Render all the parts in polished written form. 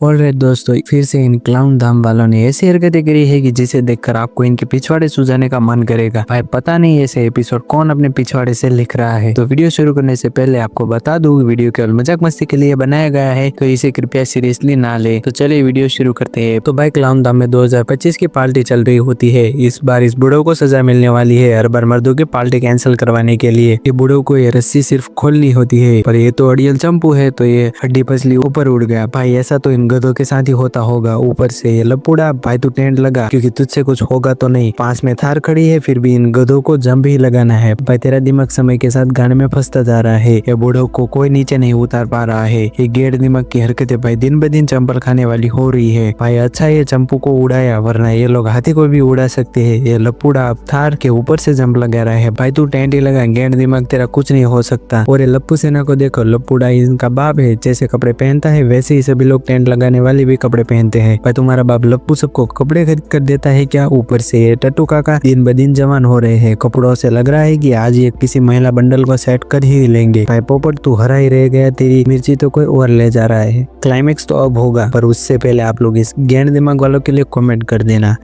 Alright दोस्तों, फिर से इन क्लाउन धाम वालों ने ऐसी हरकतें करी है कि जिसे देखकर आपको इनके पिछवाड़े सुझाने का मन करेगा। भाई पता नहीं ऐसे एपिसोड कौन अपने पिछवाड़े से लिख रहा है। तो वीडियो शुरू करने से पहले आपको बता दूं, वीडियो केवल मजाक मस्ती के लिए बनाया गया है, तो इसे कृपया सीरियसली ना ले। तो चलिए वीडियो शुरू करते हैं। तो भाई क्लाउन धाम में 2025 की पार्टी चल रही होती है। इस बार इस बूढ़ों को सजा मिलने वाली है। हर बार मर्दों की पार्टी कैंसिल करवाने के लिए ये बूढ़ों को ये रस्सी सिर्फ खोलनी होती है, पर ये तो अड़ियल चंपू है, तो ये हड्डी पसली ऊपर उड़ गया। भाई ऐसा तो इन गधों के साथ ही होता होगा। ऊपर से ये लपुड़ा, भाई तू टेंट लगा क्योंकि तुझसे कुछ होगा तो नहीं। पास में थार खड़ी है, फिर भी इन गधों को जंप ही लगाना है। भाई तेरा दिमाग समय के साथ गाने में फंसता जा रहा है। ये बूढ़ों को कोई नीचे नहीं उतार पा रहा है। ये गेड़ दिमाग की हरकतें भाई दिन ब दिन चंपल खाने वाली हो रही है। भाई अच्छा ये चंपू को उड़ाया, वरना ये लोग हाथी को भी उड़ा सकते है। ये लपुड़ा अब थार के ऊपर से जंप लगा रहा है। भाई तू टेंट ही लगा, गेड़ दिमाग तेरा कुछ नहीं हो सकता। और ये लप्पू सेना को देखो, लपुड़ा इनका बाप है। जैसे कपड़े पहनता है वैसे ही सभी लोग टेंट लगाने वाले भी कपड़े पहनते हैं। भाई तुम्हारा बाप लप्पू सबको कपड़े खरीद कर देता है क्या? ऊपर से ये टट्टू काका दिन ब दिन जवान हो रहे हैं। कपड़ों से लग रहा है कि आज ये किसी महिला बंडल को सेट कर ही लेंगे। भाई पोपट तू हरा ही रह गया, तेरी मिर्ची तो कोई और ले जा रहा है। क्लाइमेक्स तो अब होगा, पर उससे पहले आप लोग इस गेंड दिमाग वालों के लिए कमेंट कर देना।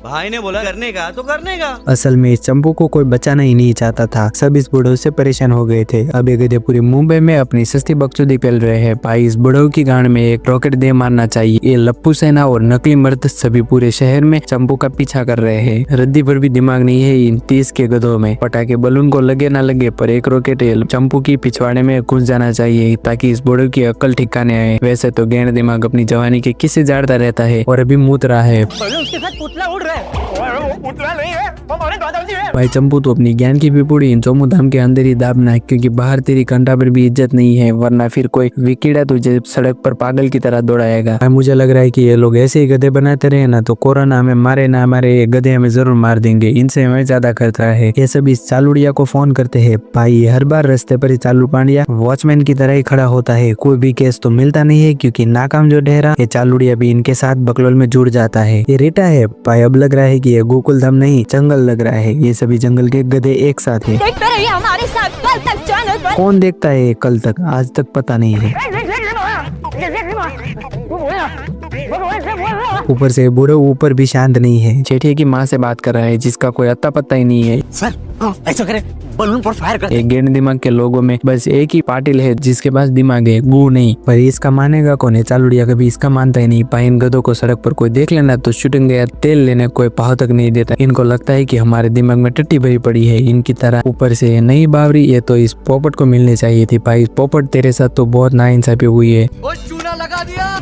भाई ने बोला करने का तो करने का। असल में इस चंपू को कोई बचाना ही नहीं चाहता था। सब इस बुढ़ो से परेशान हो गए थे। अब ये गधे पूरी मुंबई में अपनी सस्ती बकचोदी फैल रहे हैं। भाई इस बुढ़ो की गांड में एक रॉकेट दे मारना चाहिए। ये लप्पू सेना और नकली मर्द सभी पूरे शहर में चंपू का पीछा कर रहे हैं। रद्दी पर भी दिमाग नहीं है इन 30 के गधों में। पटाखे बलून को लगे ना लगे, पर एक रॉकेट चंपू की पिछवाड़े में घुस जाना चाहिए ताकि इस बुढ़ो की अक्ल ठिकाने आए। वैसे तो गेंड दिमाग अपनी जवानी के किस्से झाड़ता रहता है और अभी मूत रहा है। उसके साथ पुतला उड़ रहा है। पुतला नहीं है, हमारे दादाजी है। भाई चंपू तो अपनी ज्ञान की पिपुड़ी इन चोमू धाम के अंदर ही दाबना है, क्योंकि बाहर तेरी कंटा पर भी इज्जत नहीं है, वरना फिर कोई विकीड़ा तुझे सड़क पर पागल की तरह दौड़ाएगा। भाई मुझे लग रहा है कि ये लोग ऐसे ही गधे बनाते रहे ना तो कोरोना हमें मारे ना मारे, ये गधे हमें जरूर मार देंगे। इनसे हमें ज्यादा खतरा है। ये सब इस चालुड़िया को फोन करते हैं। भाई हर बार रास्ते पर ही चालू पांडिया वॉचमैन की तरह ही खड़ा होता है। कोई भी केस तो मिलता नहीं है, क्योंकि नाकाम जो ठहरा ये चालुड़िया भी इनके साथ बकलोल में जुड़ जाता है। ये रेटा है। भाई अब लग रहा है कि ये गोकुल धाम नहीं जंगल लग रहा है। ये सभी जंगल के गधे एक साथ है। देखते रहिए हमारे साथ कल तक चैनल पर। कौन देखता है कल तक? आज तक पता नहीं है। ऊपर से बूढ़ो ऊपर भी शांत नहीं है। जेठिया की माँ से बात कर रहा है, जिसका कोई अत्ता पत्ता ही नहीं है। सर ऐसा करे, बलून पर फायर कर। एक गेंड दिमाग के लोगों में बस एक ही पाटिल है जिसके पास दिमाग है, गू नहीं। पर इसका मानेगा कौन है? चालुड़िया कभी इसका मानता ही नहीं। पाइन गधों को सड़क पर कोई देख लेना तो शूटिंग या तेल लेने कोई पाव तक नहीं देता। इनको लगता है कि हमारे दिमाग में टट्टी भरी पड़ी है इनकी तरह। ऊपर से नहीं बावरी, ये तो इस पोपट को मिलनी चाहिए थी। भाई पोपट तेरे साथ तो बहुत नाइंसाफी हुई है। चूना लगा दिया।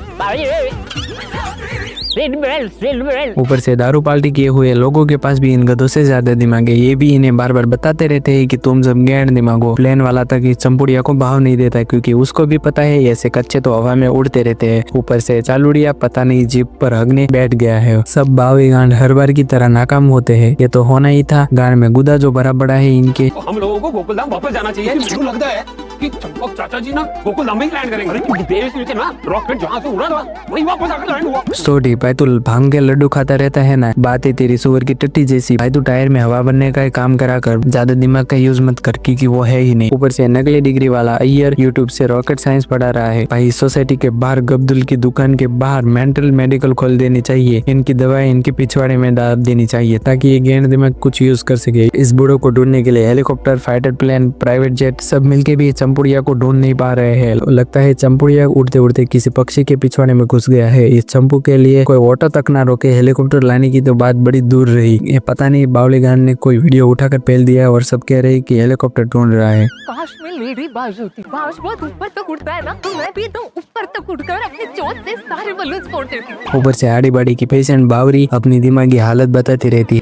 ऊपर से दारू पार्टी किए हुए लोगों के पास भी इन गधों से ज्यादा दिमाग है। ये भी इन्हें बार बार बताते रहते हैं कि तुम जब गैंड दिमाग हो। प्लेन वाला तक इस चंपुड़िया को भाव नहीं देता, क्योंकि उसको भी पता है ऐसे कच्चे तो हवा में उड़ते रहते हैं। ऊपर से चालुड़िया पता नहीं जीप पर हगने बैठ गया है। सब बावी गांड हर बार की तरह नाकाम होते हैं। ये तो होना ही था। गांड में गुदा जो भरा बड़ा है इनके। हम लोगों को गोकुल धाम वापस जाना चाहिए। मुझे लगता है कि चंपक चाचा जी ना गोकुल धाम में ही लैंड करेंगे। देश नीचे ना रॉकेट जहाँ से उड़ा था वही वापस आकर लैंड हुआ। स्टोरी भाई तू भांग के लड्डू खाता रहता है ना, बात है तेरी सुअर की टट्टी जैसी। भाई तू टायर में हवा बनने का काम करा कर, ज्यादा दिमाग का यूज मत कर, क्योंकि वो है ही नहीं। ऊपर से नकली डिग्री वाला अय्यर यूट्यूब से रॉकेट साइंस पढ़ा रहा है। भाई सोसाइटी के बाहर गब्दुल की दुकान के बाहर मेंटल मेडिकल खोल देनी चाहिए। इनकी दवाएं इनके पिछवाड़े में डाल देनी चाहिए ताकि ये गेंड दिमाग कुछ यूज कर सके। इस बूढ़ों को ढूंढने के लिए helicopter, fighter plane, private jet सब मिलके भी चंपुड़िया को ढूंढ नहीं पा रहे हैं। लगता है चंपुड़िया उड़ते उड़ते किसी पक्षी के पिछवाड़े में घुस गया है। इस चंपू के लिए कोई ऑटो तक ना रोके, हेलीकॉप्टर लाने की तो बात बड़ी दूर रही। ये पता नहीं बावली गान ने कोई वीडियो उठाकर फैल दिया और सब कह रहे कि हेलीकॉप्टर ढूंढ रहा है। काश में मेरी बाज होती। बाज बहुत ऊपर तक उड़ता है ना, तो मैं भी तो ऊपर तक उड़कर अपने चोट से सारे बलून फोड़ देती। ऊपर से आड़ी बाड़ी की पेशेंट बावरी अपनी दिमागी हालत बताती रहती।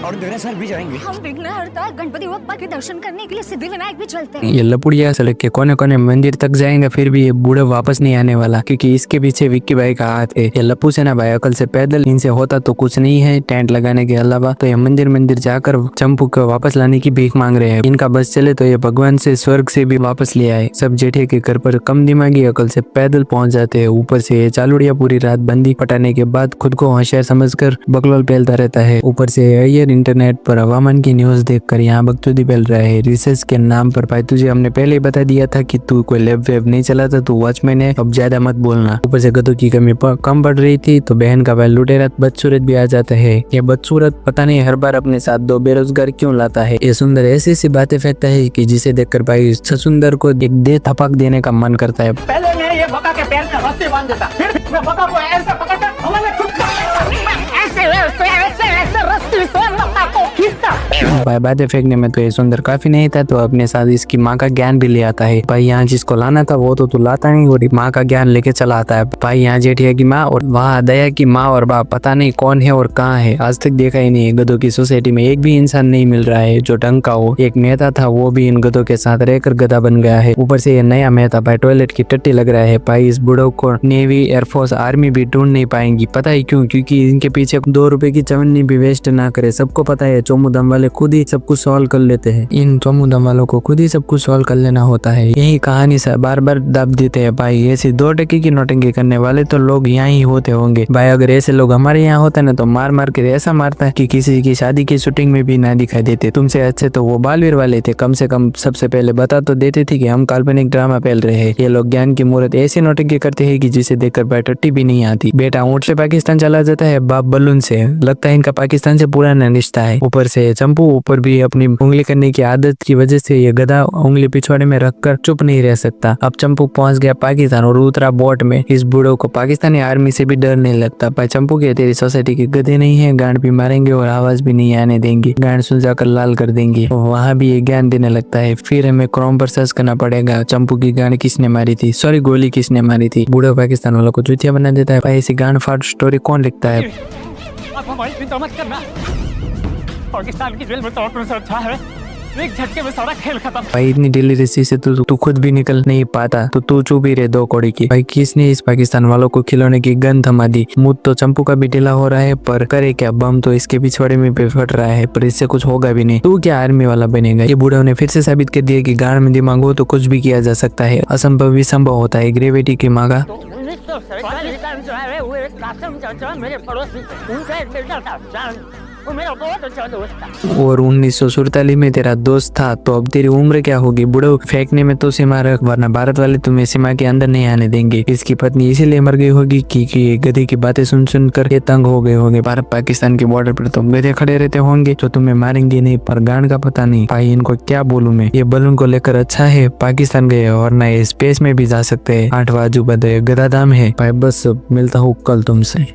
और मेरे साथ भी जाएंगे। हम विघ्नहर्ता गणपति बप्पा के दर्शन करने के लिए सिद्धिविनायक भी चलते हैं। ये लपुड़िया सड़क के कोने कोने मंदिर तक जाएगा, फिर भी ये बूढ़ा वापस नहीं आने वाला, क्योंकि इसके पीछे विक्की भाई का हाथ है। ये लप्पू सेना भाई अकल से पैदल, इनसे होता तो कुछ नहीं है टेंट लगाने के अलावा। तो ये मंदिर मंदिर जाकर चंपू को वापस लाने की भीख मांग रहे हैं। इनका बस चले तो ये भगवान से स्वर्ग से भी वापस ले आए। सब जेठे के घर पर कम दिमागी अकल से पैदल पहुंच जाते हैं। ऊपर से ये चालुड़िया पूरी रात बंदी पटाने के बाद खुद को होशियार समझकर बकलोल फैलता रहता है। ऊपर से अय्यर इंटरनेट पर हवामान की न्यूज देखकर यहाँ बकचोदी फैल रहा है रिसर्च के नाम पर। भाई तुझे हमने पहले ही बता दिया था कि तू कोई लैब वेब नहीं चलाता, तू वॉचमैन है, अब ज्यादा मत बोलना। ऊपर से गधों की कमी कम बढ़ रही थी तो बहन का भाई लुटेरा बदसूरत भी आ जाता है। ये बदसूरत पता नहीं हर बार अपने साथ 2 बेरोजगार क्यों लाता है। ये सुंदर ऐसी ऐसी बातें फेंकता है कि जिसे देखकर भाई ससुंदर को एक दे थपक देने का मन करता है। पहले मैं ये बका के पैर में रस्सी बांध देता, फिर मैं बका को ऐसे पकड़कर हमारे खुद ऐसे रस्सी से बका को खींचता। भाई बातें फेंकने में तो ये सुंदर काफी नहीं था तो अपने साथ इसकी माँ का ज्ञान भी ले आता है। भाई यहाँ जिसको लाना था वो तो तू लाता नहीं और माँ का ज्ञान लेके चला आता है। भाई यहाँ जेठिया की माँ और वहाँ दया की माँ और बाप पता नहीं कौन है और कहाँ है, आज तक देखा ही नहीं। गधों की सोसाइटी में एक भी इंसान नहीं मिल रहा है जो ढंग का हो। एक मेहता था वो भी इन गधों के साथ रहकर गधा बन गया है। ऊपर से ये नया मेहता भाई टॉयलेट की टट्टी लग रहा है। भाई इस बुढ़ो को नेवी एयरफोर्स आर्मी भी ढूंढ नहीं पाएंगी, पता है क्यों? क्योंकि इनके पीछे 2 रुपए की चवन्नी भी वेस्ट ना करे। सबको पता है चोमू दम वाले खुद ही सब कुछ सॉल्व कर लेते हैं। इन चोमू दम वालों को खुद ही सब कुछ सॉल्व कर लेना होता है। यही कहानी से बार बार दब देते हैं। भाई ऐसी 2 टके की नोटंकी करने वाले तो लोग यहाँ ही होते होंगे। भाई अगर ऐसे लोग हमारे यहाँ होते ना तो मार मार के ऐसा मारता है कि किसी की शादी की शूटिंग में भी ना दिखाई देते। तुमसे अच्छे तो वो बालवीर वाले थे, कम से कम सबसे पहले बता तो देते थे कि हम काल्पनिक ड्रामा फैल रहे हैं। ये लोग ज्ञान की मूर्त ऐसी नोटंकी करते हैं कि जिसे देखकर भाई टट्टी भी नहीं आती। बेटा ऊँट से पाकिस्तान चला जाता है, बाप बलून से। लगता है इनका पाकिस्तान से पुराना रिश्ता है। ऊपर से चंपू ऊपर भी अपनी उंगली करने की आदत की वजह से ये गधा उंगली पिछवाड़े में रखकर चुप नहीं रह सकता। अब चंपू पहुंच गया पाकिस्तान और उतरा बोट में। इस बूढ़ो को पाकिस्तानी आर्मी से भी डर नहीं लगता। भाई चंपू के तेरी सोसाइटी के गधे नहीं है, गांड भी मारेंगे और आवाज भी नहीं आने देंगे, गांड सुलझाकर लाल कर देंगे। वहाँ भी ये ज्ञान देने लगता है। फिर हमें क्रोम पर सर्च करना पड़ेगा चंपू की गांड किसने मारी थी, सॉरी गोली किसने मारी थी। बूढ़ो पाकिस्तान वालों को चुतिया बना देता है। भाई ऐसी गांड फाड़ स्टोरी कौन लिखता है? आप हमारी चिंता मत करना, पाकिस्तान की जेल में तो से अच्छा है, एक झटके में सारा खेल खत्म। भाई इतनी ढीली रस्सी से तू खुद भी निकल नहीं पाता तो तू चुप ही रहे 2 कौड़ी की। भाई किसने इस पाकिस्तान वालों को खिलौने की गन थमा दी? मुंह तो चंपू का भी ढीला हो रहा है पर करे क्या, बम तो इसके पिछवाड़े में भी फट रहा है पर इससे कुछ होगा भी नहीं। तू क्या आर्मी वाला बनेगा? ये बूढ़ों ने फिर से साबित कर दिया कि गाड़ में दिमाग हो तो कुछ भी किया जा सकता है। असंभव भी संभव होता है। ग्रेविटी की मांगा मेरे पड़ोसी उनका एक बेटा था, वो मेरा बहुत अच्छा दोस्त था। और 1947 में तेरा दोस्त था तो अब तेरी उम्र क्या होगी? बुढ़ो फेंकने में तो सीमा रख, वरना भारत वाले तुम्हें सीमा के अंदर नहीं आने देंगे। इसकी पत्नी इसीलिए मर गई होगी कि गधे की बातें सुन सुन कर ये तंग हो गए होंगे। भारत पाकिस्तान के बॉर्डर पर तो गधे खड़े रहते होंगे जो तुम्हें मारेंगे नहीं, पर गांड का पता नहीं। भाई इनको क्या बोलूं मैं? ये बलून को लेकर अच्छा है पाकिस्तान गए और न ये स्पेस में भी जा सकते हैं। 8वां अजूबा गधा धाम है। भाई बस मिलता हूँ कल तुमसे।